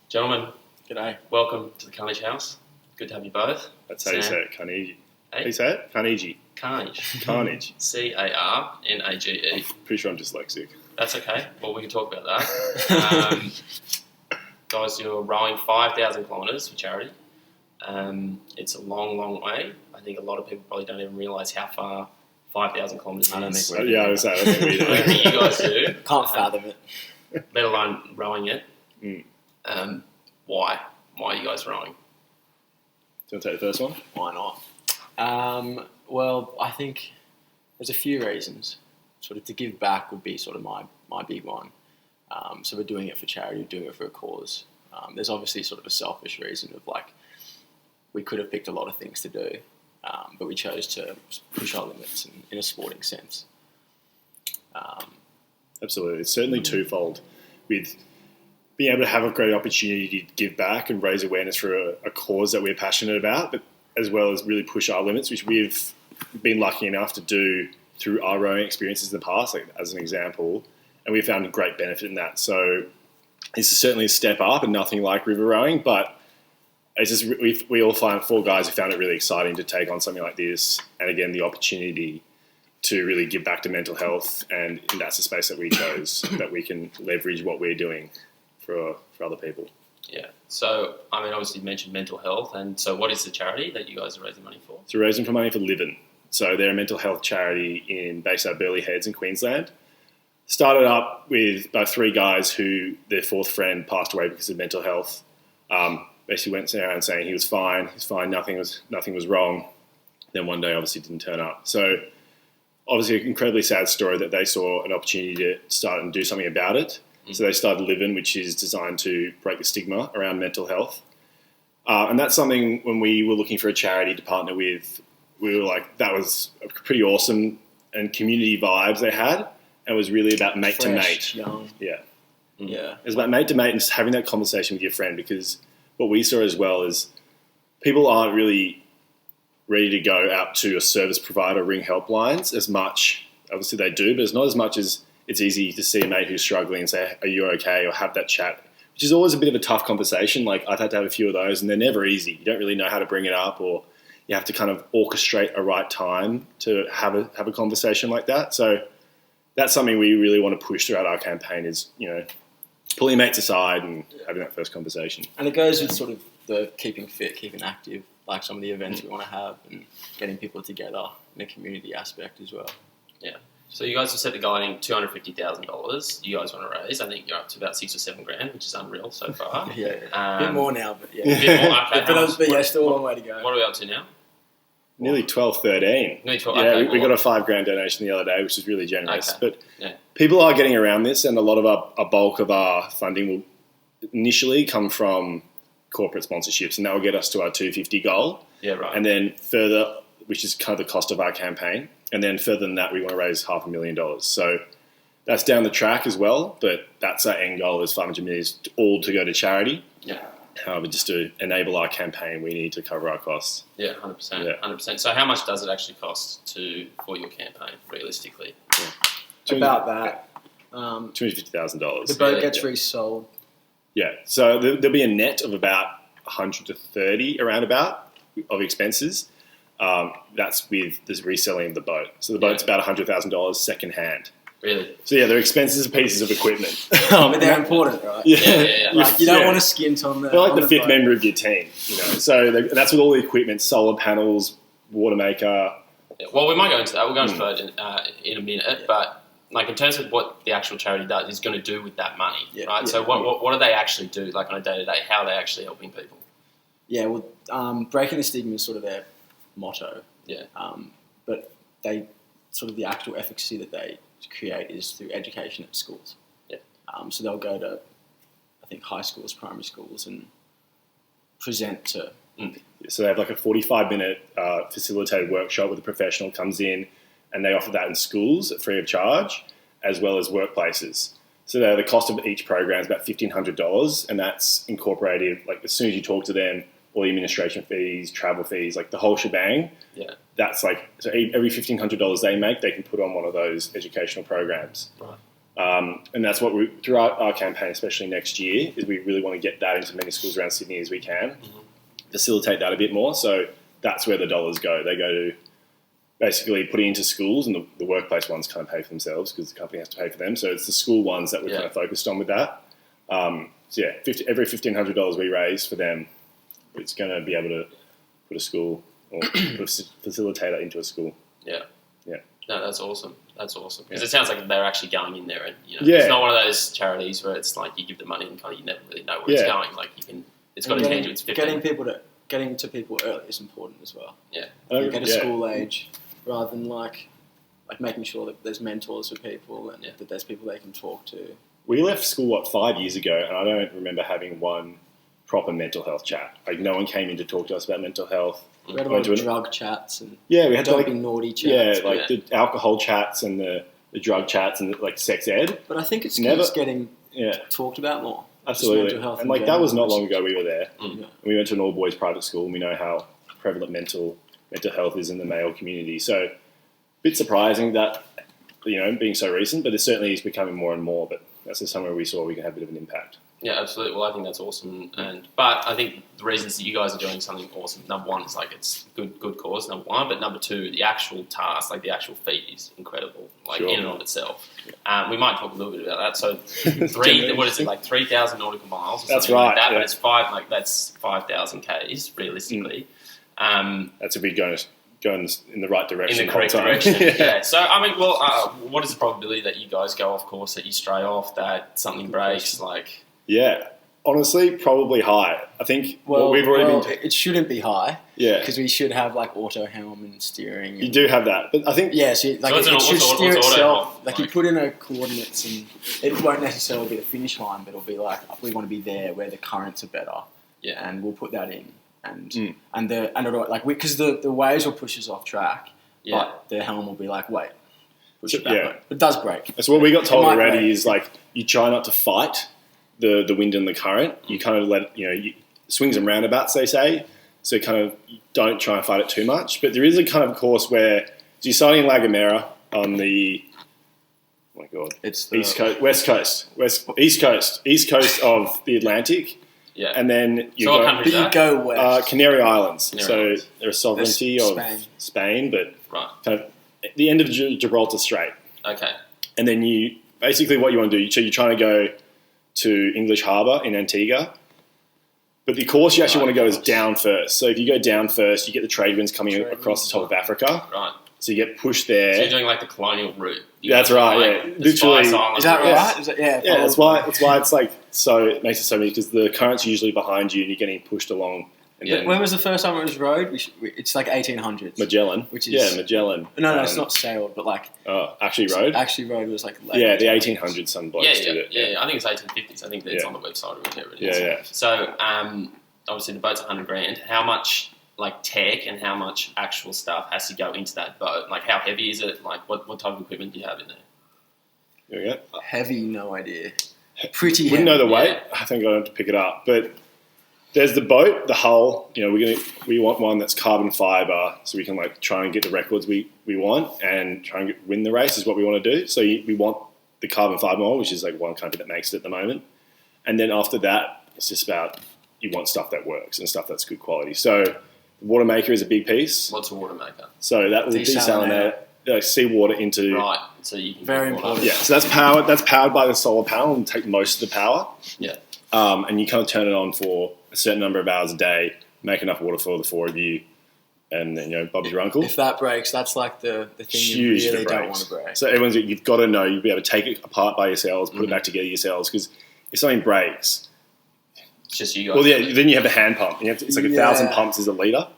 Gentlemen, G'day. welcome to the Carnage house. Good to have you both. That's how you say it, Carnage. Hey? How you say it? Carnage. Carnage. Carnage. C-A-R-N-A-G-E. Pretty sure I'm dyslexic. That's okay. Well, we can talk about that. Guys, you're rowing 5,000 kilometres for charity. It's a long, long way. I think a lot of people probably don't even realise how far 5,000 kilometres is. I don't think we Yeah, I was saying, I don't think we I don't think you guys do. Can't fathom it. Let alone rowing it. Mm. Why? Why are you guys rowing? Do you want to take the first one? Why not? Well, I think there's a few reasons. Sort of to give back would be sort of my big one. So we're doing it for charity, we're doing it for a cause. There's obviously sort of a selfish reason of like, we could have picked a lot of things to do, but we chose to push our limits in a sporting sense. Absolutely. It's certainly twofold with being able to have a great opportunity to give back and raise awareness for a cause that we're passionate about, but as well as really push our limits, which we've been lucky enough to do through our rowing experiences in the past, like as an example, and we found a great benefit in that. So this is certainly a step up and nothing like river rowing, but it's just we all find four guys who found it really exciting to take on something like this, and again the opportunity to really give back to mental health, and that's the space that we chose that we can leverage what we're doing for other people. Yeah. So, I mean, obviously you mentioned mental health, and so what is the charity that you guys are raising money for? So we're raising for money for Livin. So they're a mental health charity based out of Burleigh Heads in Queensland. Started up with about three guys who their fourth friend passed away because of mental health. Basically went around saying he was fine, nothing was wrong. Then one day obviously didn't turn up. So obviously an incredibly sad story that they saw an opportunity to start and do something about it. So they started Livin, which is designed to break the stigma around mental health. And that's something when we were looking for a charity to partner with, we were like, that was pretty awesome and community vibes they had. And it was really about mate to mate. Young. Yeah. Yeah. It was about mate to mate and just having that conversation with your friend, because what we saw as well is people aren't really ready to go out to a service provider, ring helplines as much. Obviously they do, but it's not as much as it's easy to see a mate who's struggling and say, are you okay? Or have that chat, which is always a bit of a tough conversation. Like I've had to have a few of those and they're never easy. You don't really know how to bring it up, or you have to kind of orchestrate a right time to have a conversation like that. So that's something we really want to push throughout our campaign is, pulling mates aside and having that first conversation. And it goes with sort of the keeping fit, keeping active, like some of the events we want to have, and getting people together in a community aspect as well. Yeah. So you guys have set the guiding $250,000. You guys want to raise. I think you're up to about $6 or $7 grand, which is unreal so far. Yeah. A bit more now, but yeah. A bit more. Okay. but yeah, still a long way to go. What are we up to now? Nearly 12, 13. Nearly 12. Yeah, Okay, we got a $5 grand donation the other day, which is really generous. Okay. But people are getting around this, and a lot of a bulk of our funding will initially come from corporate sponsorships, and that will get us to our 250 goal. Yeah, right. And then further, which is kind of the cost of our campaign, and then further than that, we want to raise $500,000. So that's down the track as well, but that's our end goal is $500 million, all to go to charity. Yeah. But just to enable our campaign, we need to cover our costs. Yeah, 100%. Yeah. 100%. So how much does it actually cost for your campaign, realistically? About that. $250,000. The boat gets resold. Yeah, so there'll be a net of about 100 to 30 around about of expenses. That's with the reselling of the boat. So the boat's about $100,000 second hand. Really? So yeah, they're expenses and pieces of equipment. But they're important, right? Yeah. Like you don't want to skint on the. They're like the fifth member of your team, So that's with all the equipment: solar panels, water maker. Yeah. Well, we might go into that. We'll go into that in a minute. But like in terms of what the actual charity does, is going to do with that money, right? Yeah. So what do they actually do, like on a day to day? How are they actually helping people? Yeah, well, breaking the stigma is sort of their motto. Yeah. But they sort of the actual efficacy that they create is through education at schools. Yeah. So they'll go to, I think, high schools, primary schools, and present to. So they have like a 45-minute facilitated workshop where the professional comes in, and they offer that in schools at free of charge, as well as workplaces. So the cost of each program is about $1,500, and that's incorporated, like as soon as you talk to them, all the administration fees, travel fees, like the whole shebang. Yeah. That's like, so every $1,500 they make, they can put on one of those educational programs. Right. And that's what we, throughout our campaign, especially next year, is we really want to get that into many schools around Sydney as we can, facilitate that a bit more. So that's where the dollars go. They go to basically putting into schools, and the workplace ones can't pay for themselves because the company has to pay for them. So it's the school ones that we're kind of focused on with that. So yeah, every $1,500 we raise for them, it's going to be able to put a school or put a facilitator into a school. Yeah. Yeah. No, that's awesome. That's awesome. Because it sounds like they're actually going in there, and Yeah. it's not one of those charities where it's like you give the money and kind of you never really know where it's going. Like you can, it's got to change. It's 15. Getting to people early is important as well. Yeah. You get a school age rather than like making sure that there's mentors for people and that there's people they can talk to. We left school 5 years ago, and I don't remember having one proper mental health chat. Like no one came in to talk to us about mental health. We had a lot of drug chats and we had don't be naughty chats. the alcohol chats and the drug chats and like sex ed. But I think it's getting talked about more. Absolutely. Mental health and like that was not long ago we were there. Mm. We went to an all boys private school, and we know how prevalent mental health is in the male community. So a bit surprising that being so recent, but it certainly is becoming more and more. But that's just somewhere we saw we can have a bit of an impact. Yeah, absolutely. Well, I think that's awesome. But I think the reasons that you guys are doing something awesome, number one is like it's good cause, number one. But number two, the actual task, like the actual feat is incredible, like in and of itself. We might talk a little bit about that. So 3,000 nautical miles? Or that's right. Like that, but it's that's 5,000 Ks realistically. That's if we're going in the right direction. In the correct direction. Yeah. So I mean, what is the probability that you guys go off course, that you stray off, that something breaks, like? Yeah, honestly, probably high. I think we've already been. It shouldn't be high. Yeah, because we should have like auto helm and steering. And you do have that, but I think it should steer itself. Like you put in a coordinates, and it won't necessarily be the finish line, but it'll be like we want to be there where the currents are better. Yeah, and we'll put that in, because the waves will push us off track. Yeah, but the helm will be like push it back. Yeah, it does break. That's what we got told already. Is like you try not to fight the wind and the current. You kind of let swings and roundabouts, they say. So kind of don't try and fight it too much. But there is a kind of course where you're starting in La Gomera on the it's the east coast of the Atlantic. Yeah, and then you go west. Canary Islands. Canary Islands. They're a sovereignty of Spain, but kind of at the end of Gibraltar Strait. Okay, and then what you want to do. So you're trying to go to English Harbour in Antigua. But the course you actually want to go is down first. So if you go down first, you get the trade winds coming across the top of Africa. Right. So you get pushed there. So you're doing like the colonial route. That's right, Literally. Is that right? Yeah, that's why it's like it makes it so many, because the current's usually behind you and you're getting pushed along. And then when was the first time it was rowed? It's like 1800s. Magellan. Magellan. No, it's not sailed, but like... actually rowed? Actually rowed was like... late the 1800s, some blokes did it. Yeah, I think it's 1850s. I think that's on the website or whatever it is. Yeah. So, obviously the boat's $100,000. How much, like, tech and how much actual stuff has to go into that boat? Like, how heavy is it? Like, what type of equipment do you have in there? There we go. Heavy, no idea. Pretty heavy. Wouldn't know the weight. I think I have to pick it up. But... there's the boat, the hull. We want one that's carbon fibre, so we can try and get the records we want and try and win the race is what we want to do. So we want the carbon fibre one, which is one country that makes it at the moment. And then after that, it's just about you want stuff that works and stuff that's good quality. So the water maker is a big piece. What's a water maker? So that will desalinate seawater into So you can very important. Yeah. So that's powered by the solar panel and take most of the power. Yeah. And you kind of turn it on for a certain number of hours a day, make enough water for the four of you, and then Bob's your uncle. If that breaks, that's like the thing you really don't want to break. So you've got to know, you'll be able to take it apart by yourselves, put it back together yourselves, because if something breaks, it's just you guys. Well, then you have the hand pump. It's like 1,000 pumps is a litre.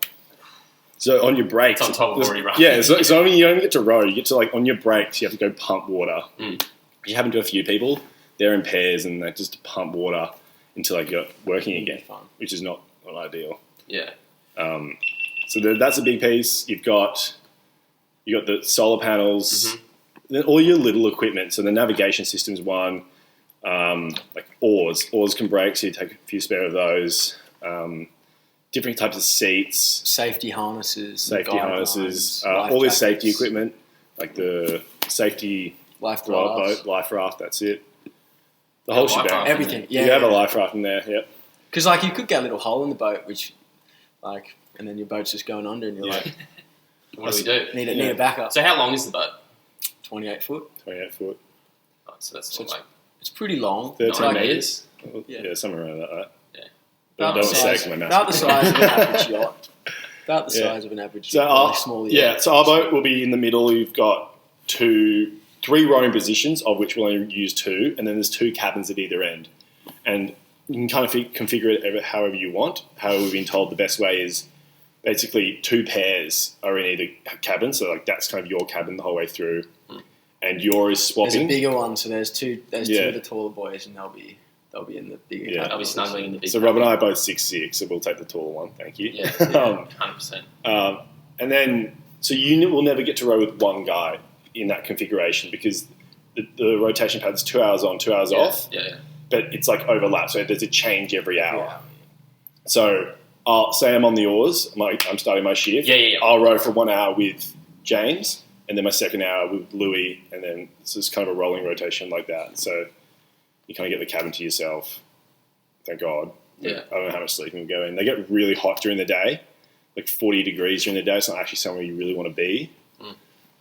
So on your brakes, it's on top of already running. Yeah, so when you don't get to row, you get to on your brakes, you have to go pump water. You happen to a few people, they're in pairs and they just pump water until you're working again, which is not ideal. Yeah. So that's a big piece. You got the solar panels, then all your little equipment. So the navigation system's one, like oars. Oars can break, so you take a few spare of those. Different types of seats, safety harnesses, all this safety equipment, like the safety life Boat, rafts, life raft, that's it. The whole life shebang. raft. everything. Yeah, You have a life raft in there, yep. Because like you could get a little hole in the boat, which like, and then your boat's just going under, and you're Yeah. like, What do we do? need a backup. So how long is the boat? 28 foot. 28 foot. Oh, so that's So not like It's pretty long. 13 9 Like, metres. Yeah, somewhere around that, right? Yeah. Don't About the say size, my maths. about the size of an average yacht. About the Yeah. size of an average So really small yacht. so our boat will be in the middle. You've got three rowing positions, of which we'll only use 2, and then there's 2 cabins at either end. And you can kind of configure it however you want. However, we've been told the best way is basically 2 pairs are in either cabin, so like that's kind of your cabin the whole way through, and yours is There's a swapping. bigger one, so there's two Yeah. of the taller boys, and they'll be in the bigger. Yeah. I'll be snuggling in the big. So Rob and I are both 6'6", so we'll take the taller one. Thank you. Yeah, 100%. And then, so you will never get to row with one guy in that configuration because the rotation pattern's 2 hours on, 2 hours off, Yeah. but it's like overlap, so there's a change every hour. So I'll say I'm on the oars, I'm starting my shift. Yeah. I'll row for 1 hour with James, and then my second hour with Louis, and then it's just kind of a rolling rotation like that. So you kind of get the cabin to yourself. Thank God. Yeah. I don't know how much sleep can go in. They get really hot during the day, like 40 degrees during the day. It's not actually somewhere you really want to be.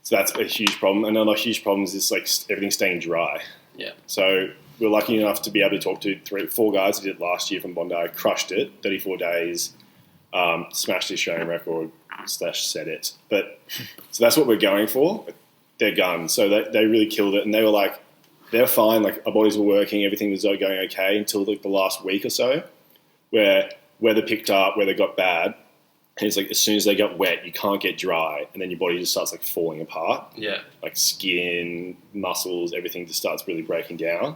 So that's a huge problem. Another huge problem is like everything staying dry. Yeah. So we're lucky enough to be able to talk to 4 guys who did it last year from Bondi, crushed it, 34 days, smashed the Australian record / set it. But so that's what we're going for. They're guns. So they really killed it, and they were like, they're fine. Like our bodies were working, everything was going okay until like the last week or so, where weather picked up, weather got bad. And it's like as soon as they got wet, you can't get dry, and then your body just starts like falling apart. Yeah. Like skin, muscles, everything just starts really breaking down.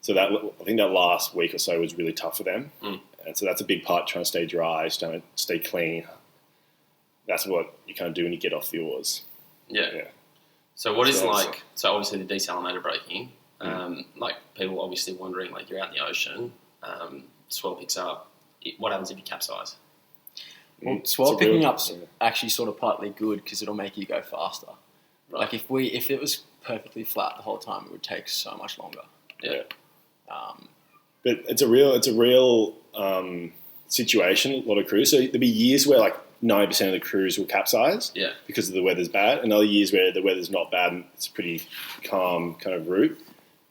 So I think that last week or so was really tough for them, and so that's a big part, trying to stay dry, trying to stay clean. That's what you kind of do when you get off the oars. Yeah. Yeah. So what is So like? So obviously the desalinator braking. Like people obviously wondering, like you're out in the ocean, swell picks up. What happens if you capsize? Well, swell picking up's actually sort of partly good because it'll make you go faster. Right. Like if it was perfectly flat the whole time, it would take so much longer. Yeah. But it's a real situation. A lot of crews. So there'll be years where like 90% of the crews will capsize. Yeah. Because the weather's bad, and other years where the weather's not bad and it's a pretty calm kind of route,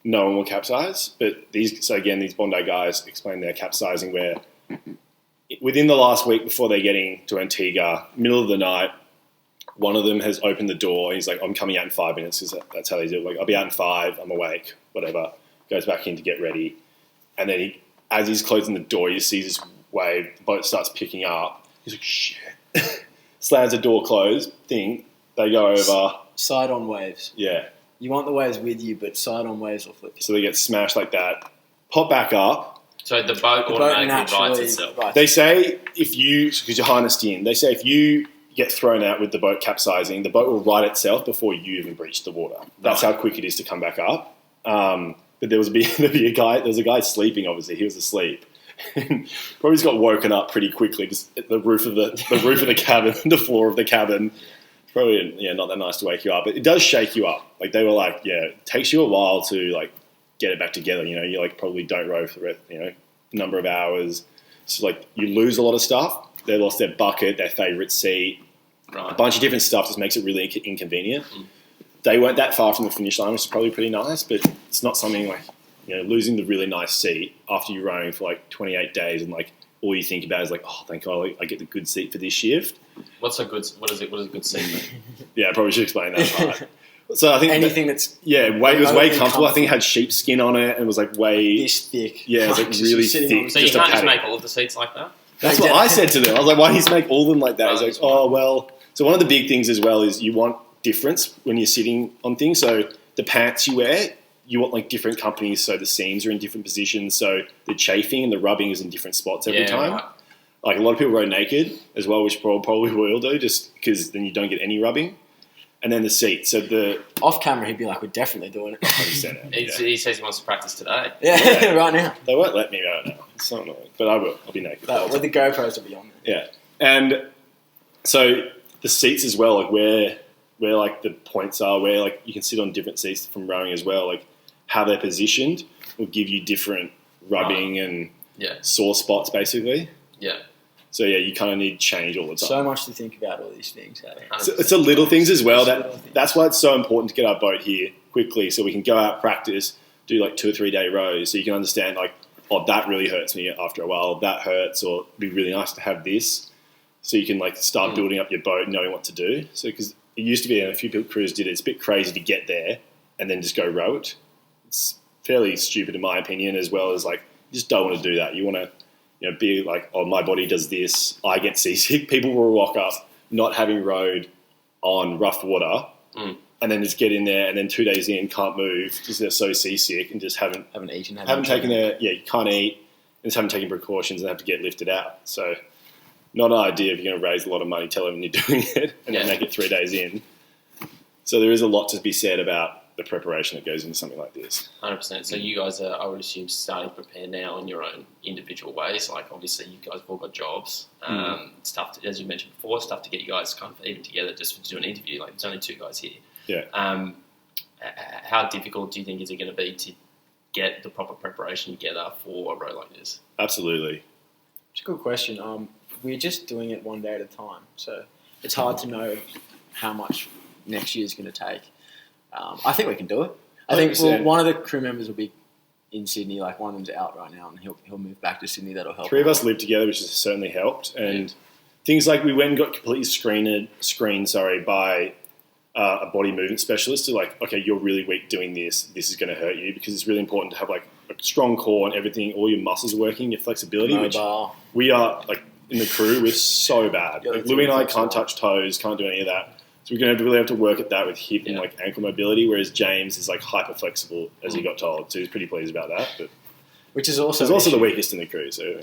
no one will capsize. But these Bondi guys explain their capsizing where within the last week before they're getting to Antigua, middle of the night, one of them has opened the door. He's like, I'm coming out in 5 minutes because that's how they do it. Like, I'll be out in 5, I'm awake, whatever. Goes back in to get ready. And then as he's closing the door, you see this wave, the boat starts picking up. He's like, shit. Slams the door closed, they go over. Side-on waves. Yeah. You want the waves with you, but side-on waves will flip you. So they get smashed like that, pop back up. So the boat automatically rights itself. They say because you're harnessed in, they say if you get thrown out with the boat capsizing, the boat will right itself before you even breach the water. That's how quick it is to come back up. But there was a guy sleeping. Obviously, he was asleep. Probably just got woken up pretty quickly. Just at the roof of the cabin, the floor of the cabin. Probably not that nice to wake you up, but it does shake you up. Like they were like, it takes you a while to like get it back together. You know, you like probably don't row for the number of hours. So like you lose a lot of stuff. They lost their bucket, their favourite seat, a bunch of different stuff. Just makes it really inconvenient. They weren't that far from the finish line, which is probably pretty nice, but it's not something like losing the really nice seat after you're rowing for like 28 days and like all you think about is like, oh, thank God I get the good seat for this shift. What is a good seat mean? Yeah, I probably should explain that part. So I think anything that's it was way comfortable. I think it had sheepskin on it and was like way this thick. Yeah, it was like really thick. So you can't just make all of the seats like that? That's what I said to them. I was like, why do you make all of them like that? He's like, oh well. So one of the big things as well is you want difference when you're sitting on things. So the pants you wear, you want like different companies, so the seams are in different positions. So the chafing and the rubbing is in different spots every time. Right. Like a lot of people row naked as well, which probably we all do, just because then you don't get any rubbing. And then the seat. So the off camera, he'd be like, "We're definitely doing it." 100%. He says he wants to practice today. Yeah, right now. They won't let me right now. It's so annoying, but I will. I'll be naked. With the GoPros will be on there. Yeah, and so the seats as well, like where where like the points are, where like you can sit on different seats from rowing as well. Like how they're positioned will give you different rubbing and sore spots basically. Yeah. So yeah, you kind of need change all the time. So much to think about all these things. It's the little things as well. That's why it's so important to get our boat here quickly, so we can go out, practice, do like 2 or 3 day rows, so you can understand like, oh, that really hurts me after a while. That hurts, or it'd be really nice to have this, so you can like start building up your boat, knowing what to do. So because it used to be, and a few people crews did it. It's a bit crazy to get there and then just go row it. It's fairly stupid in my opinion, as well as like you just don't want to do that. You want to be like, oh, my body does this, I get seasick. People will rock up not having rowed on rough water and then just get in there and then 2 days in can't move because they're so seasick and just haven't eaten, you can't eat and just haven't taken precautions and have to get lifted out. So not an idea if you're going to raise a lot of money, tell them you're doing it and then make it 3 days in. So there is a lot to be said about the preparation that goes into something like this. 100%. So you guys are, I would assume, starting to prepare now in your own individual ways. Like obviously you guys have all got jobs. It's tough, as you mentioned before, it's tough to get you guys kind of even together just to do an interview. Like there's only 2 guys here. Yeah. How difficult do you think is it going to be to get the proper preparation together for a row like this? Absolutely. It's a good question. We're just doing it one day at a time, so it's hard to know how much next year is going to take. I think we can do it. I think one of the crew members will be in Sydney. Like one of them's out right now, and he'll move back to Sydney. That'll help. 3 of us live together, which has certainly helped. And things like we went and got completely screened by a body movement specialist. To like, okay, you're really weak doing this. This is going to hurt you, because it's really important to have like a strong core and everything. All your muscles are working, your flexibility. Which we are like in the crew, we're so bad. Like Louis and I can't touch toes, can't do any of that. So we're going to really have to work at that with hip and like ankle mobility, whereas James is like hyper flexible, as he got told. So he's pretty pleased about that. But which is also the weakest in the crew. So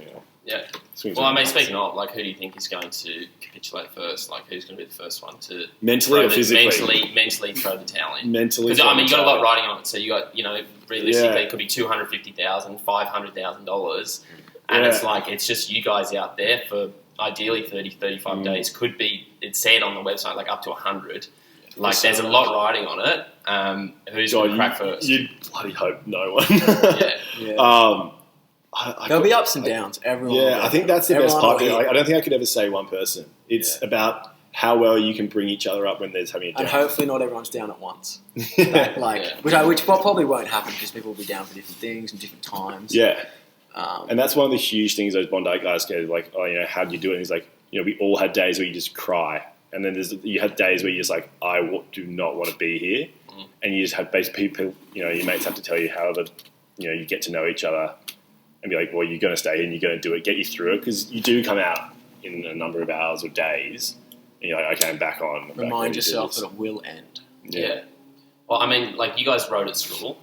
well, I mean, speaking of, like, who do you think is going to capitulate first? Like, who's going to be the first one to mentally or physically? Mentally throw the towel in. Mentally, because I mean, you got a lot riding on it. So you got realistically, it could be $250,000, $500,000, and it's like it's just you guys out there for. Ideally 30, 35 days, could be, it said on the website, like up to 100. Like there's a lot riding on it. Who's going to crack first? You'd bloody hope no one. There'll be ups and downs. Everyone. Yeah, I think that's the best part. I don't think I could ever say one person. It's about how well you can bring each other up when there's having a down. And hopefully not everyone's down at once. Which probably won't happen because people will be down for different things and different times. Yeah. And that's one of the huge things those Bondi guys go like, oh, how do you do it? And he's like, we all had days where you just cry. And then you had days where you're just like, I do not want to be here. And you just have basically people, your mates have to tell you how you get to know each other and be like, well, you're going to stay here and you're going to do it, get you through it. Because you do come out in a number of hours or days and you're like, okay, I'm back on. Remind yourself that it will end. Yeah. Well, I mean, like you guys rode at school.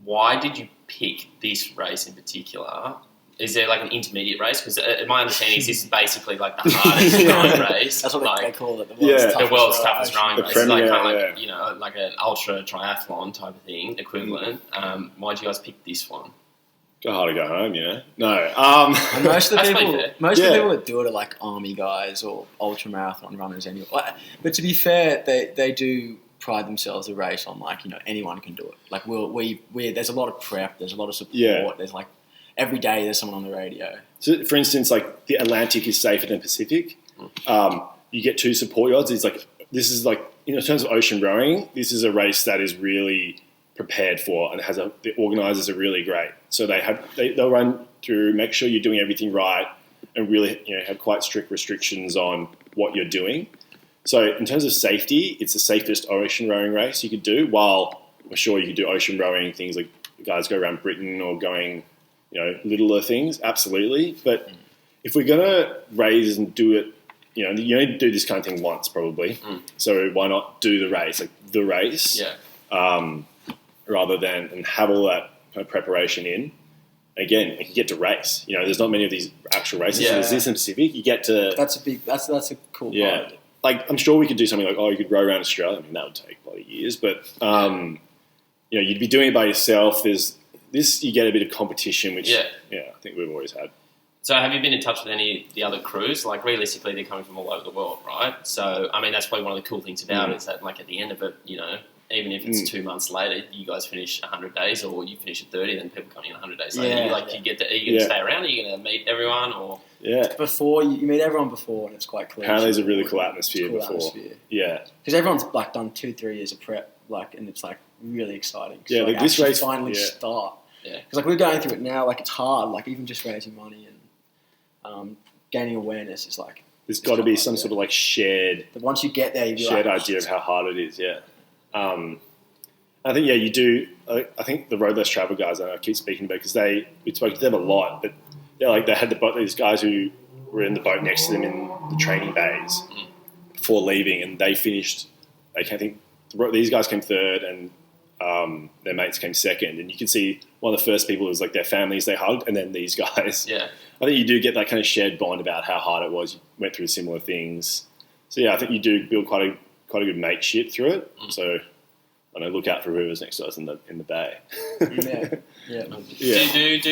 Why did you pick this race in particular? Is there like an intermediate race? Because my understanding is this is basically like the hardest rowing race. That's what like, they call it. The world's toughest rowing race. It's like premier, like an ultra triathlon type of thing equivalent. Why did you guys pick this one? Go hard or go home, No. And most of the people that do it are like army guys or ultra marathon runners anyway. But to be fair, they do pride themselves a race on like anyone can do it. Like we there's a lot of prep, there's a lot of support. There's like every day there's someone on the radio. So for instance, like the Atlantic is safer than Pacific. You get 2 support yards. It's like this is like in terms of ocean rowing, this is a race that is really prepared for and the organisers are really great. So they'll run through, make sure you're doing everything right, and really have quite strict restrictions on what you're doing. So in terms of safety, it's the safest ocean rowing race you could do, while I'm sure you could do ocean rowing, things like guys go around Britain or going, littler things, absolutely. But if we're going to raise and do it, you only do this kind of thing once probably. So why not do the race, rather than and have all that kind of preparation in. Again, you get to race. There's not many of these actual races. So there's this in Pacific. You get to... That's a cool part. Like, I'm sure we could do something like, you could row around Australia. I mean, that would take bloody years. But, you'd be doing it by yourself. There's this, you get a bit of competition, which, I think we've always had. So have you been in touch with any of the other crews? Like, realistically, they're coming from all over the world, right? So, I mean, that's probably one of the cool things about it is that, like, at the end of it, you know, even if it's 2 months later, you guys finish 100 days or you finish at 30, then people come in 100 days later. You are you going to stay around? Are you going to meet everyone? Or Before, you meet everyone before and it's quite clear. Apparently there's a really cool atmosphere before. Yeah. Because everyone's, like, done 2-3 years of prep, like, and it's, like, really exciting. Yeah, like this race finally start. Yeah. Because, like, we're going through it now, like, it's hard, like, even just raising money and gaining awareness is, like... There's got to be some sort of, like, shared... But once you get there, you shared idea of how hard it is, I think, you do... I think the Road Less Travel guys, I keep speaking about because we spoke to them a lot, but they had these guys who were in the boat next to them in the training bays before leaving, and they finished... I think these guys came third and their mates came second, and you can see one of the first people was like their families they hugged, and then these guys. Yeah. I think you do get that kind of shared bond about how hard it was. You went through similar things. So, I think you do build quite a good mateship through it. So... I know, look out for whoever's next to us in the bay. Do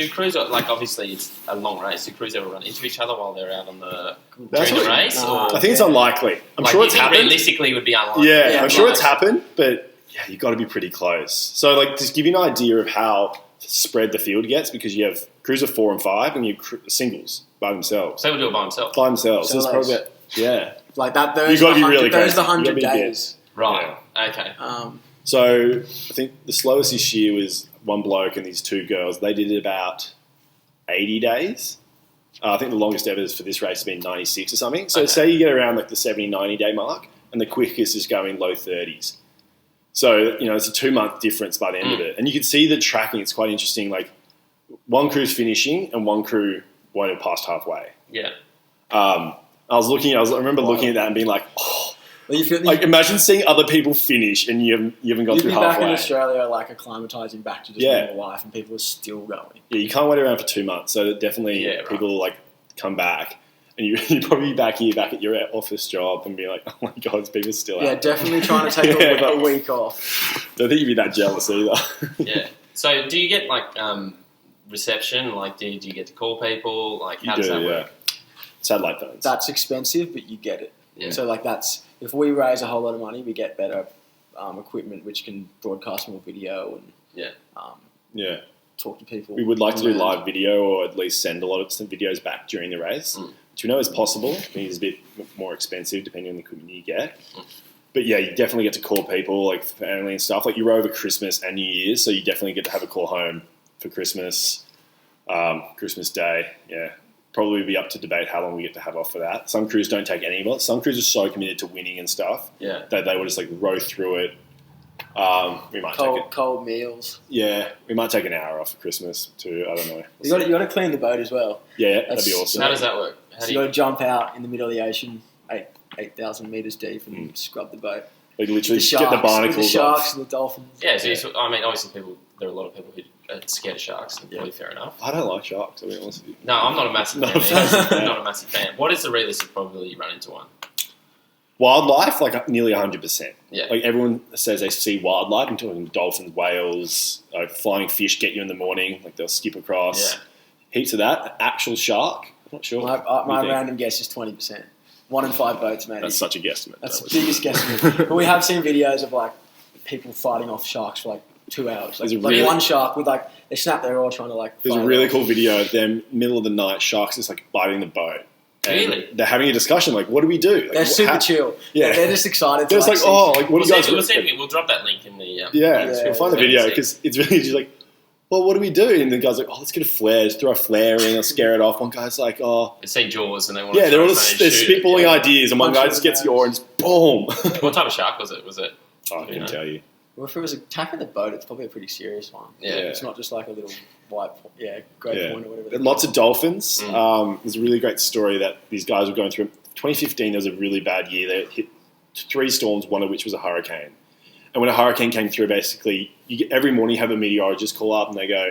crews, like, obviously it's a long race, do crews ever run into each other while they're out on during the race? I think it's unlikely. I'm sure it's happened. Realistically, it would be unlikely. Yeah, I'm sure it's happened, but you've got to be pretty close. So, like, just give you an idea of how spread the field gets, because you have crews of 4 and 5 and you singles by themselves. So they would do it by themselves. So it's probably like that. You've got to be really close. Those are the 100 days. Right. Yeah. Okay. So I think the slowest this year was one bloke and these 2 girls. They did it about 80 days. I think the longest ever for this race has been 96 or something. So say you get around like the 70, 90 day mark, and the quickest is going low 30s. So, it's a 2-month difference by the end of it. And you can see the tracking. It's quite interesting. Like, one crew's finishing and one crew won't have passed halfway. Yeah. I remember looking at that and being like, imagine seeing other people finish and you haven't got through halfway. You'd be back in Australia, like, acclimatising back to just normal life, and people are still going. Yeah, you can't wait around for 2 months. So that definitely people like come back, and you'd probably be back at your office job and be like, oh my god, there's people still out. Yeah, definitely trying to take a week off. Don't think you'd be that jealous either. Yeah. So do you get like reception? Like, do you get to call people? Like, how does that work? Satellite phones. That's expensive, but you get it. Yeah. So, like, if we raise a whole lot of money, we get better equipment which can broadcast more video and talk to people. We would like to do live video, or at least send a lot of some videos back during the race, which we know is possible. I think it's a bit more expensive depending on the equipment you get. But you definitely get to call people, like family and stuff. Like, you row over Christmas and New Year's, so you definitely get to have a call home for Christmas, Christmas Day. Yeah. Probably be up to debate how long we get to have off for that. Some crews don't take any of it. Some crews are so committed to winning and stuff that they will just like row through it. We might take cold meals. Yeah, we might take an hour off for Christmas too. I don't know. You got to clean the boat as well. Yeah, that'd be awesome. How does that work? You got to jump out in the middle of the ocean, 8,000 meters deep, and scrub the boat. Like, literally get the barnacles the sharks and the dolphins. Yeah, so I mean, obviously there are a lot of people who are scared of sharks, and probably fair enough. I don't like sharks, I'll be honest with you. No, I'm not a massive fan. I'm not a massive fan. What is the realistic probability you run into one? Wildlife, like nearly 100%. Yeah. Like, everyone says they see wildlife. I'm talking dolphins, whales, flying fish get you in the morning. Like, they'll skip across. Yeah. Heaps of that. Actual shark, I'm not sure. My random guess is 20%. 1 in 5 boats, maybe. That's such a guesstimate. That's the biggest guesstimate. But we have seen videos of, like, people fighting off sharks for, like, 2 hours. Like one shark with, like, they snap their oar trying to, like, There's a really cool video of them, middle of the night, sharks just, like, biting the boat. Really? They're having a discussion, like, what do we do? Like, they're super chill. Yeah. They're just excited. They're just like, what do you guys do? We'll drop that link in the... We'll find the video, because it's really just like, well, what do we do? And the guy's like, oh, let's get a flare. Just throw a flare in. I'll scare it off. One guy's like, oh. They see Jaws and they want to... Yeah, they're spitballing ideas. And one guy just gets the oar and just boom. What type of shark was it? I couldn't tell you. Well, if it was attacking the boat, it's probably a pretty serious one. Yeah. It's not just like a little white, great point or whatever. Lots of dolphins. There's a really great story that these guys were going through. 2015, there was a really bad year. They hit 3 storms, one of which was a hurricane. And when a hurricane came through, basically, every morning you have a meteorologist call up and they go,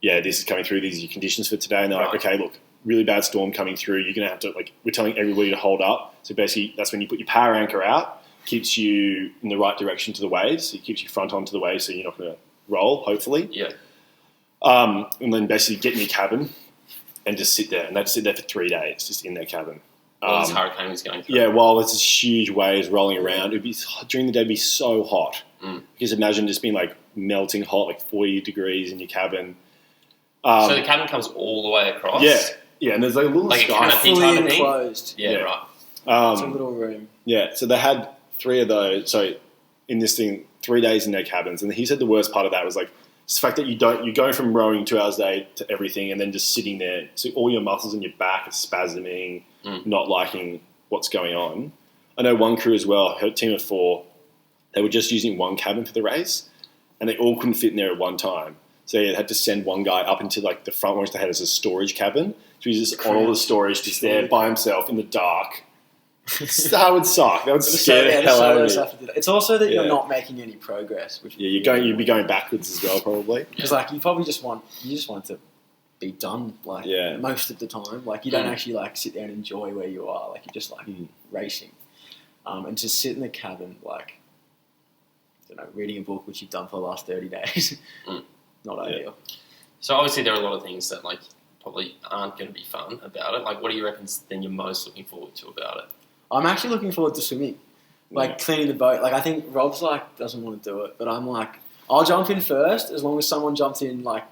yeah, this is coming through. These are your conditions for today. And they're like, okay, look, really bad storm coming through. You're going to have to, like, we're telling everybody to hold up. So basically, that's when you put your power anchor out, keeps you in the right direction to the waves. It keeps you front onto the waves so you're not going to roll, hopefully. Yeah. And then basically get in your cabin and just sit there. And they'd sit there for 3 days, just in their cabin. While this hurricane was going through. Yeah, while there's this huge waves rolling around, during the day it'd be so hot. Because imagine just being like melting hot, like 40 degrees in your cabin. So the cabin comes all the way across? Yeah, and there's like a little like sky. a canopy fully type of thing? enclosed. Yeah, right. It's a little room. Yeah, so they had 3 of those. So in this thing, 3 days in their cabins. And he said the worst part of that was like, it's the fact that you're going from rowing 2 hours a day to everything and then just sitting there. So all your muscles in your back are spasming, not liking what's going on. I know one crew as well, her team of 4, they were just using one cabin for the race and they all couldn't fit in there at one time. So they had to send one guy up into like the front one, which they had as a storage cabin. So he was just on all the storage, just there by himself in the dark. That would suck. That would scare the hell out of me. It's also that you're not making any progress. Which you'd be going backwards as well, probably. Because like you probably just want to be done like most of the time. Like you don't actually like sit there and enjoy where you are. Like you're just like racing, and to sit in the cabin like I don't know, reading a book which you've done for the last 30 days. Not ideal. So obviously there are a lot of things that like probably aren't going to be fun about it. Like what do you reckon then you're most looking forward to about it? I'm actually looking forward to swimming, like cleaning the boat. Like I think Rob's like doesn't want to do it, but I'm like I'll jump in first as long as someone jumps in like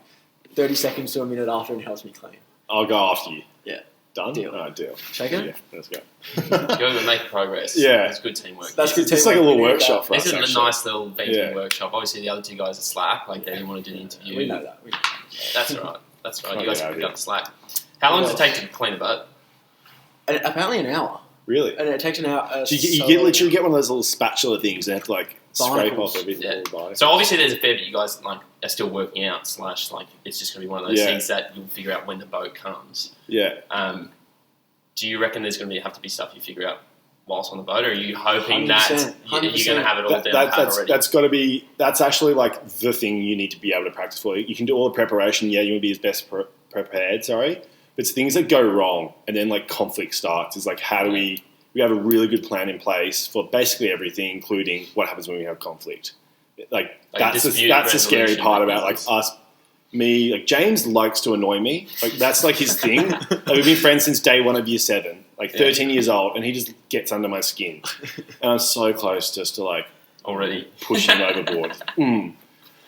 30 seconds to a minute after and helps me clean. I'll go after you. Yeah. Done? Deal. All right, deal. Check it? Yeah, let's go. You're going to make progress. Yeah. It's good teamwork. That's good teamwork. It's like a little workshop for us, This is actually. a nice little venting workshop. Obviously the other 2 guys are slack, like they didn't want to do the interview. We know that. That's all right. That's right. Oh, You guys yeah, can pick up the slack. How long does it take to clean a boat? Apparently an hour. Really? And it takes an hour. So you literally get one of those little spatula things and have to like scrape off everything. Yeah. So obviously there's a fair bit you guys like are still working out / like it's just going to be one of those things that you'll figure out when the boat comes. Yeah. Do you reckon there's going to have to be stuff you figure out whilst on the boat, or are you hoping 100%, that you're going to have it all down pat already? That's got to be. That's actually like the thing you need to be able to practice for. You can do all the preparation. Yeah, you want to be as best prepared. Sorry, but it's things that go wrong and then like conflict starts. It's like how do we have a really good plan in place for basically everything, including what happens when we have conflict. Like that's the scary part about like us. Me, like James likes to annoy me. Like that's like his thing. Like, we've been friends since day 1 of year 7, like 13 years old, and he just gets under my skin. And I'm so close just to like already push him overboard.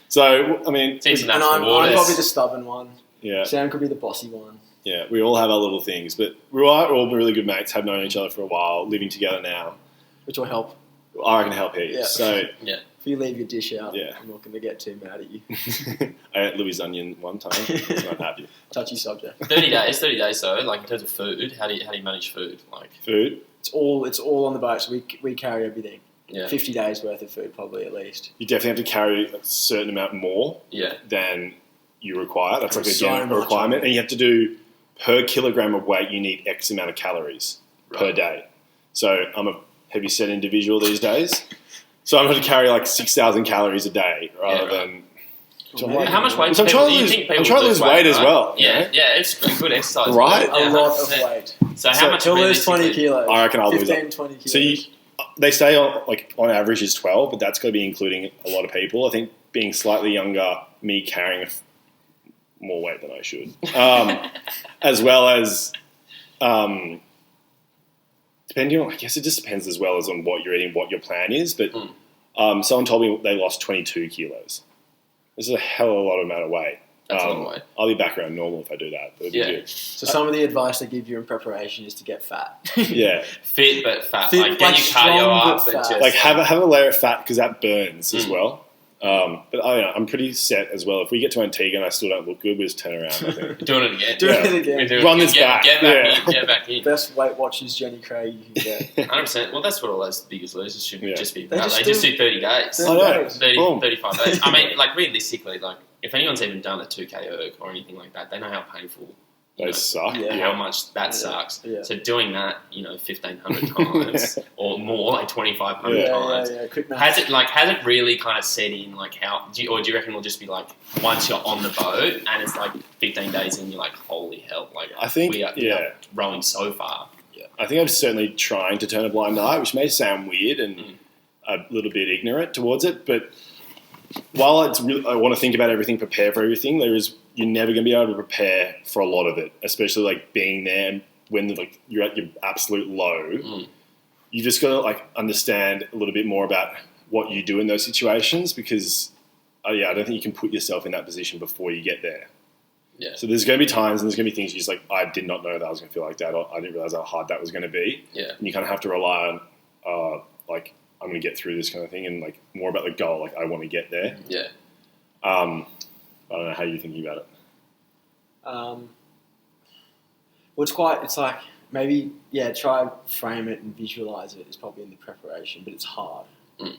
So I mean, and I'm probably the stubborn one. Yeah, Sam could be the bossy one. Yeah, we all have our little things, but we're all really good mates. Have known each other for a while, living together now. Which will help. I can help heaps. Yeah. So yeah. If you leave your dish out, I'm not going to get too mad at you. I ate Louis' onion one time. I was not happy. Touchy subject. 30 days though. Like in terms of food, how do you manage food? Like food, it's all on the boat. So we carry everything. Yeah. 50 days worth of food, probably at least. You definitely have to carry a certain amount more. Than you require. That's like again a requirement, and you have to do per kilogram of weight. You need X amount of calories per day. So I'm a heavy set individual these days. So I'm going to carry like 6,000 calories a day rather than. How much weight? I'm trying to lose weight as well. Yeah, it's a good exercise. Right? A lot of weight. So how much? You'll lose 20 kilos. I reckon I'll lose 20 kilos. So they say on average is 12, but that's going to be including a lot of people. I think being slightly younger, me carrying more weight than I should, as well as. Depending on, I guess it just depends as well as on what you're eating, what your plan is. But someone told me they lost 22 kilos. This is a hell of a lot of amount of weight. That's a lot of weight. I'll be back around normal if I do that. But So some of the advice they give you in preparation is to get fat. Yeah. Fit but fat. Fit, like get your cardio up. But just, like have a layer of fat because that burns as well. But I'm pretty set as well. If we get to Antigua and I still don't look good, we'll just turn around. I think. We're doing it again. Doing it again. Run this back. Get back in. Best Weight Watchers Jenny Craig you can get. 100%. Well, that's what all those biggest losers should just be about. They just do 30 days. 30 35 days. I mean, like realistically, like if anyone's even done a 2K erg or anything like that, they know how painful they suck. How much that sucks. Yeah. So doing that, 1,500 times or more, like 2,500 times. Quick math. Has it really kind of set in, like how, do you reckon it'll just be like once you're on the boat and it's like 15 days in, you're like, holy hell, like I think, we are rowing so far. Yeah. I think I'm certainly trying to turn a blind eye, which may sound weird and a little bit ignorant towards it, but while it's really, I want to think about everything, prepare for everything. You're never going to be able to prepare for a lot of it, especially like being there and when like you're at your absolute low. You just got to like understand a little bit more about what you do in those situations because, I don't think you can put yourself in that position before you get there. Yeah. So there's going to be times and there's going to be things you're just like, I did not know that I was going to feel like that, or I didn't realize how hard that was going to be. Yeah. And you kind of have to rely on like, I'm going to get through this kind of thing, and like more about the goal. Like I want to get there. Yeah. I don't know how you're thinking about it. Well, it's like maybe try and frame it and visualize it is probably in the preparation, but it's hard.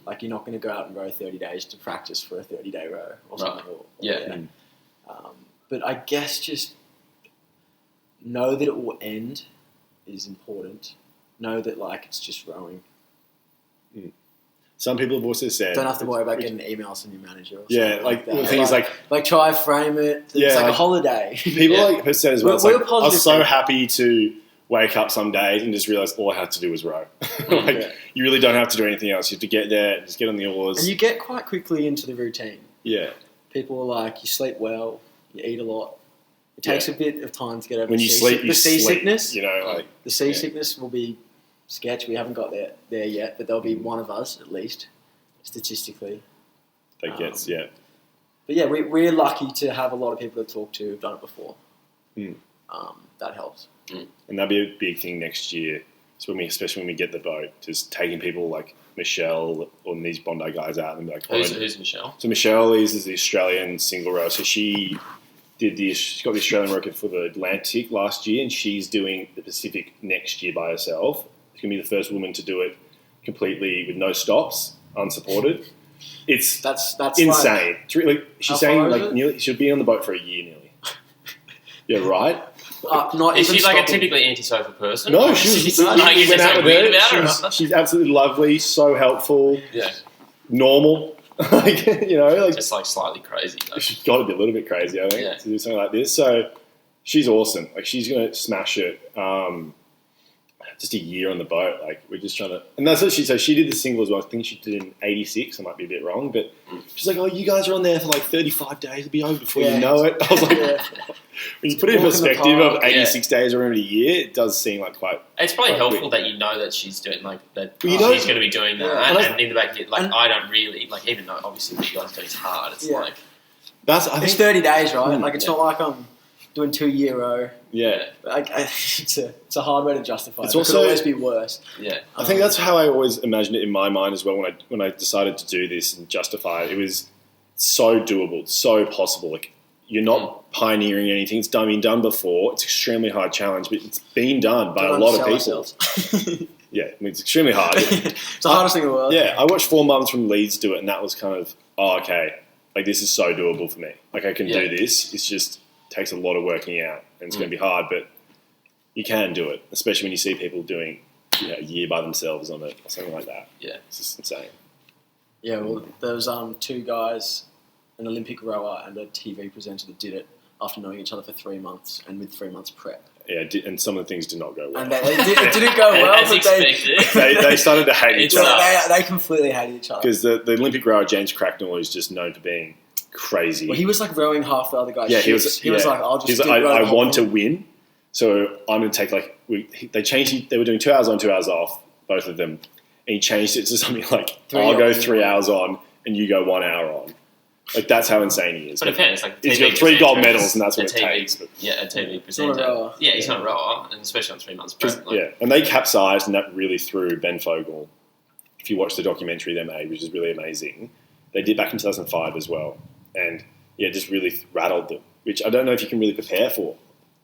Like you're not going to go out and row 30 days to practice for a 30-day row or something. But I guess just know that it will end is important. Know that like it's just rowing. Some people have also said... Don't have to worry about getting emails from your manager or yeah, something like that. The thing is like... Like try frame it. It's like a holiday. People have said as well, it's like, I was so people. happy to wake up some days and just realise all I had to do was row. You really don't have to do anything else. You have to get there, just get on the oars. And you get quite quickly into the routine. Yeah. People are like, you sleep well, you eat a lot. It takes a bit of time to get over when you sleep, the seasickness. You know, like the seasickness will be sketch. We haven't got there yet, but there'll be one of us at least, statistically. That gets But yeah, we're lucky to have a lot of people to talk to who've done it before. That helps. And that'll be a big thing next year. So especially when we get the boat, just taking people like Michelle or these Bondi guys out and be like, who's Michelle? So Michelle is the Australian single rower. So she got the Australian record for the Atlantic last year, and she's doing the Pacific next year by herself. She's gonna be the first woman to do it completely with no stops, unsupported. That's insane. It's really, she's saying like nearly she'll be on the boat for a year nearly. Yeah, right. Is she like a typically antisocial person? No, she's went out with her. She's absolutely lovely, so helpful. Yeah, normal. Like just like slightly crazy. Though. She's got to be a little bit crazy, I think, to do something like this. So she's awesome. Like she's gonna smash it. Just a year on the boat. Like we're just trying to, and that's what she said. She did the single as well. I think she did in '86. I might be a bit wrong, but she's like, "Oh, you guys are on there for like 35 days. It'll be over before you know it." I was like, when you put it in perspective of 86 days or a year, it does seem like quite. It's probably helpful that you know that she's doing like that. She's going to be doing that, and in the back, like I don't really like. Even though obviously what you guys do is hard. It's like I think it's 30 days, right? Like it's not like I'm doing 2-year row. Yeah, it's a hard way to justify. It's it also, could always be worse. Yeah, I think that's how I always imagined it in my mind as well. When I decided to do this and justify it, it was so doable, so possible. Like you're not pioneering anything; it's been done before. It's an extremely hard challenge, but it's been done by a lot of people. Yeah, I mean, it's extremely hard. It's the hardest thing in the world. Yeah, I watched 4 mums from Leeds do it, and that was kind of okay. Like this is so doable for me. Like I can do this. It's just takes a lot of working out, and it's going to be hard, but you can do it, especially when you see people doing a year by themselves on it or something like that. Yeah, it's just insane. Yeah, well, there was 2 guys, an Olympic rower and a TV presenter that did it after knowing each other for 3 months and with 3 months prep. Yeah, and some of the things did not go well. And it didn't go well, as but expected. They started to hate each other. They completely hated each other. Because the Olympic rower, James Cracknell, is just known for being crazy. Well, he was like rowing half the other guy's ships. He was like, I'll just I want to win, so I'm going to take like... They changed... They were doing 2 hours on, 2 hours off, both of them, and he changed it to something like, I'll go 3 hours on and you go 1 hour on. Like, that's how insane he is. But it depends. Like, he's got 3 gold medals, and that's what it takes. But. Yeah, a TV presenter. Yeah, he's not a rower, and especially on 3 months prep. Yeah, and they capsized, and that really threw Ben Fogle. If you watch the documentary they made, which is really amazing, they did back in 2005 as well. And, yeah, just really rattled them, which I don't know if you can really prepare for.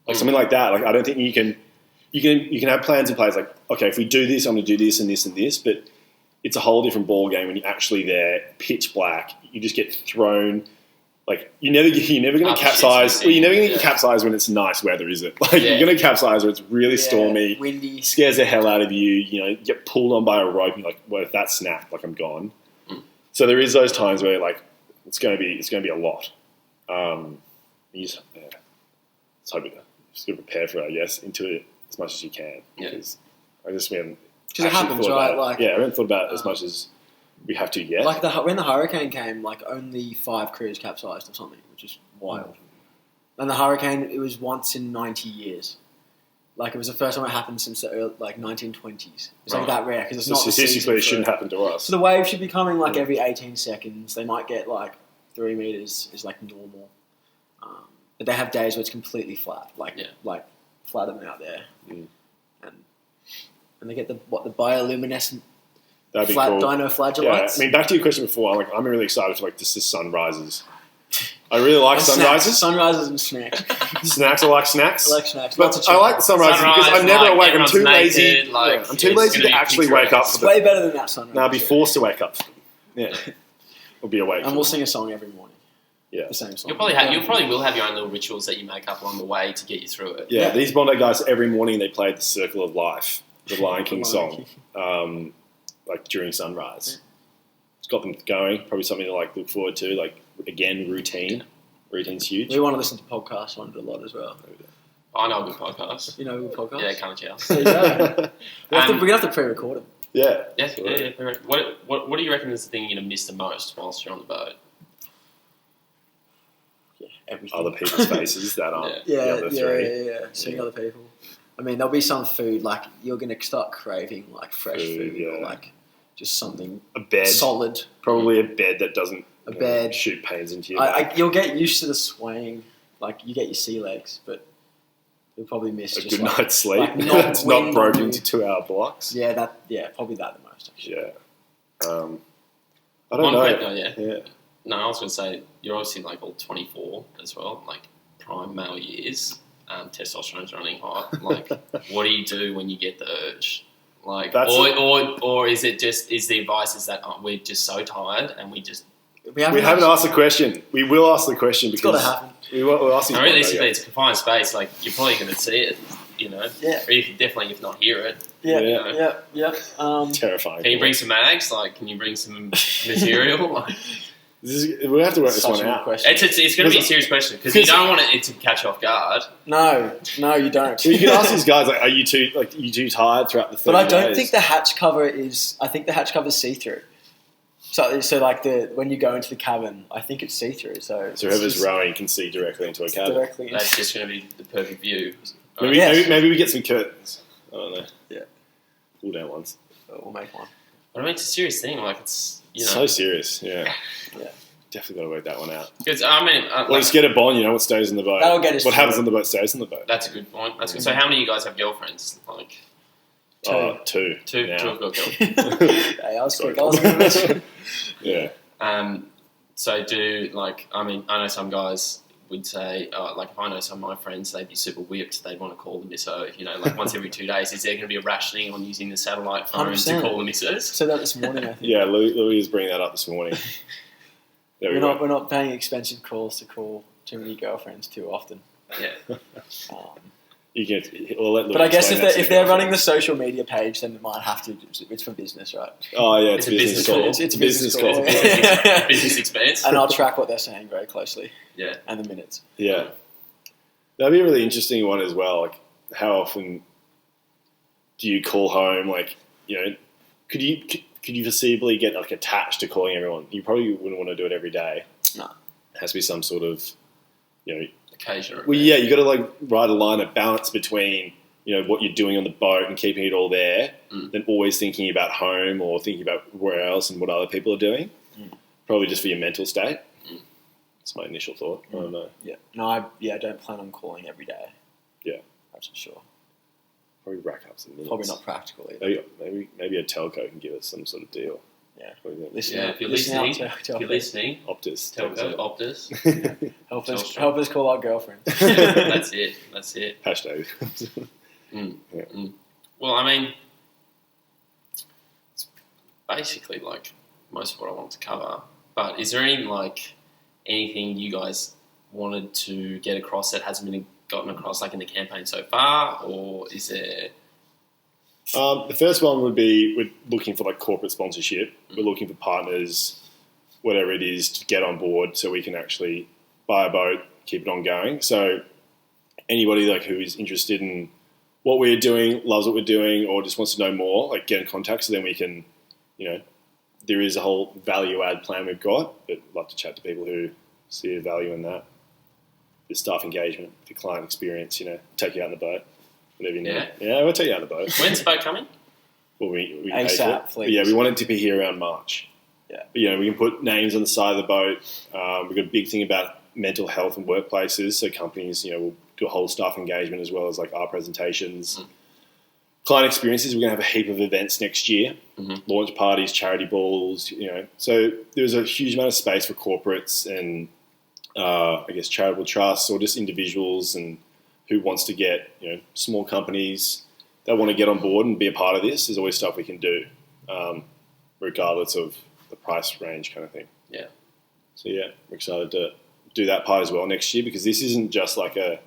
Like, something like that. Like, I don't think you can have plans in place, like, okay, if we do this, I'm going to do this and this and this, but it's a whole different ball game when you're actually there, pitch black. You just get thrown. Like you're never going to capsize. Well, you're never going to get capsize when it's nice weather, is it? Like you're going to capsize when it's really stormy, windy, scares the hell out of you. You know, you get pulled on by a rope. And you're like, well, if that snapped, like I'm gone. So there is those times where like it's going to be a lot. You just hope you just got to prepare for it, I guess, into it as much as you can. Because I just haven't. Because it happens, right? I haven't thought about it as much as we have to yet. Like when the hurricane came, like only 5 crews capsized or something, which is wild. And the hurricane, it was once in 90 years. Like it was the first time it happened since the early, 1920s. It's like that rare because it's not statistically it shouldn't happen to us. So the wave should be coming like every 18 seconds. They might get like 3 meters is like normal, but they have days where it's completely flat, like flat them out there, and they get the bioluminescent. That'd be flat cool. dinoflagellates. Yeah, I mean, back to your question before, I'm really excited for just the sunrises. I really like sunrises. Sunrises and snacks. Snacks, I like snacks. I like snacks. But I like the sunrises because I'm never awake. I'm too lazy. Like, I'm too lazy to actually wake up. It's way better than that sunrise. No, I'll be forced to wake up. Yeah, we'll be awake. And we'll sing a song every morning. Yeah, the same song. You probably will have your own little rituals that you make up along the way to get you through it. Yeah, these Bondi guys every morning they played the Circle of Life, the Lion King song, during sunrise. It's got them going. Probably something to look forward to. Again, routine. Rutine's huge. We want to listen to podcasts on it a lot as well. I know a good podcast. You know a good podcast? Yeah, Carnage House. There you go. We're going to have to pre-record them. Yeah. Yeah. What do you reckon is the thing you're going to miss the most whilst you're on the boat? Yeah, everything. Other people's faces that aren't the other three. Yeah. Seeing other people. I mean, there'll be some food, you're going to start craving, fresh food or, just something a bed, solid. Probably a bed that doesn't bed. Shoot pains into you. You'll get used to the swaying. You get your sea legs, but you'll probably miss a just good night's sleep. It's not broken into 2-hour blocks. Yeah, probably that the most. Actually. Yeah. I don't know. Yeah. No, I was going to say you're obviously all 24 as well, prime male years. Testosterone's running hot. What do you do when you get the urge? Or is it just the advice is that we're just so tired and we haven't asked the question. We will ask the question because it's got to happen. We'll ask you. Realistically, it's a confined space. You're probably going to see it, Yeah. Or definitely if not hear it. Yeah. Terrifying. Can you bring some mags? Can you bring some material? We'll have to work this one out. It's going to be a serious question because you don't want it to catch you off guard. No, you don't. Well, you can ask these guys, are you too tired throughout the 30 But I don't days? think the hatch cover is. I think the hatch cover is see-through. So when you go into the cabin, I think it's see-through. So whoever's rowing can see directly into a cabin. That's just going to be the perfect view. Maybe we get some curtains. I don't know. Yeah. Pull down ones. We'll make one. But it's a serious thing. It's so serious. Yeah. Yeah. Definitely got to work that one out. Because let's get a bond. What stays in the boat. That'll get us. What happens on the boat stays on the boat. That's a good point. That's good. So how many of you guys have girlfriends? Two. Two now. have got girlfriends. Hey, I was quick. I was going to mention. Yeah. So I know some guys would say, if I know some of my friends, they'd be super whipped. They'd want to call the misso, once every 2 days. Is there going to be a rationing on using the satellite phone 100%. to call the missos? Said that this morning, I think. Yeah, Louis was bringing that up this morning. We're not paying expensive calls to call too many girlfriends too often. Yeah. But I guess if they're running the social media page, then it might have to. It's for business, right? Oh yeah, it's a business call. It's a business call. Business expense. And I'll track what they're saying very closely. Yeah. And the minutes. Yeah. That'd be a really interesting one as well. How often do you call home? Could you foreseeably get attached to calling everyone? You probably wouldn't want to do it every day. No. It has to be some sort of, Occasional. Well, yeah, you got to ride a line of balance between what you're doing on the boat and keeping it all there, then always thinking about home or thinking about where else and what other people are doing. Probably just for your mental state. That's my initial thought. I don't know. Yeah. No, I don't plan on calling every day. Yeah. That's for sure. Probably rack up some minutes. Probably not practical either. Maybe a telco can give us some sort of deal. Yeah. If you're listening, Optus. telco, Optus. Help us call our girlfriends. That's it. Hashtag. Well, it's basically most of what I want to cover. But is there anything you guys wanted to get across that hasn't been gotten across in the campaign so far, or is there? The first one would be we're looking for corporate sponsorship. We're looking for partners, whatever it is, to get on board so we can actually buy a boat, keep it ongoing. So anybody who is interested in what we're doing, loves what we're doing, or just wants to know more, get in contact so then we can, there is a whole value add plan we've got, but I'd love to chat to people who see a value in that. The staff engagement, the client experience, take you out on the boat. Whatever you need. Yeah, we'll take you out on the boat. When's the boat coming? Well, we ASAP, pay for it. please. Yeah, we want it to be here around March. Yeah. But, we can put names on the side of the boat. We've got a big thing about mental health and workplaces. So companies, will do a whole staff engagement as well as like our presentations. Client experiences, we're going to have a heap of events next year. Launch parties, charity balls, So there's a huge amount of space for corporates and, I guess, charitable trusts or just individuals and who wants to get, small companies that want to get on board and be a part of this. There's always stuff we can do, regardless of the price range kind of thing. Yeah. So, we're excited to do that part as well next year because this isn't just like a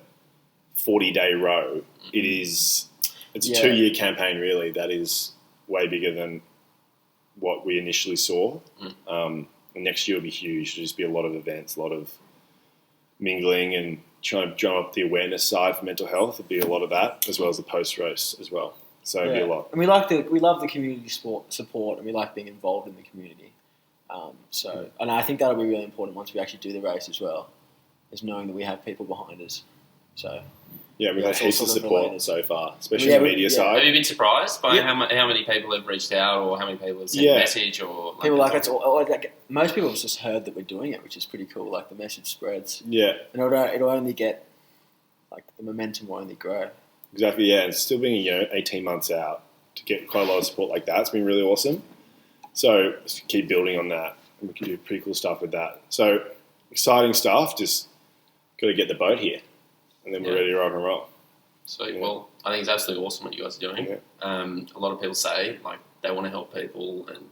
40-day row. It's a 2-year campaign, really, that is way bigger than what we initially saw. And next year will be huge. There'll just be a lot of events, a lot of mingling and trying to drum up the awareness side for mental health. There'll be a lot of that, as well as the post-race as well. So it'll be a lot. And we love the community support, and we like being involved in the community. And I think that'll be really important once we actually do the race as well, is knowing that we have people behind us. So yeah, we've had heaps of support so far, especially on the media side. Have you been surprised by how many people have reached out, or how many people have sent a message, or people most people have just heard that we're doing it, which is pretty cool. Like the message spreads. Yeah, and it'll only get the momentum will only grow. Exactly. Yeah, and still being 18 months out to get quite a lot of support like that's been really awesome. So just keep building on that, and we can do pretty cool stuff with that. So exciting stuff. Just got to get the boat here. And then we're ready to rock and roll. Sweet. Yeah. Well, I think it's absolutely awesome what you guys are doing. Yeah. A lot of people say they want to help people, and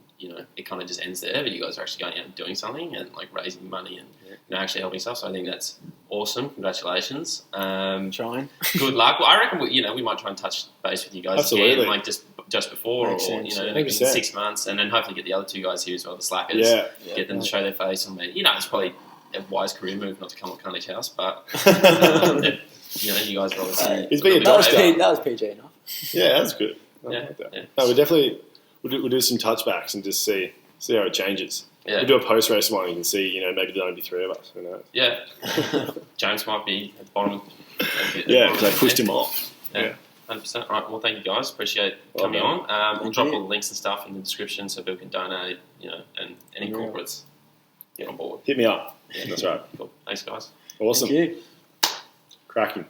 it kind of just ends there. But you guys are actually going out and doing something, and raising money, and actually helping stuff. So I think that's awesome. Congratulations. Trying. Good luck. Well, I reckon we might try and touch base with you guys again, just before, Makes sense, in 6 months, and then hopefully get the other 2 guys here as well, the slackers. Yeah. Get them to show their face on me. It's probably a wise career move not to come to Carnage House, but you guys are obviously. That was PG enough. Yeah, that's good. Like that. No, we'll do some touchbacks and just see how it changes. Yeah. We'll do a post race one and you can see, maybe there'll only be 3 of us. Who knows? Yeah. James might be at the bottom. Because I pushed him off. Yeah. 100%. All right. Well, thank you guys. Appreciate coming on. We'll drop all the links and stuff in the description so people can donate. And any corporates get on board. Hit me up. Yeah. That's right. Cool. Thanks, guys. Awesome. Thank you. Cracking.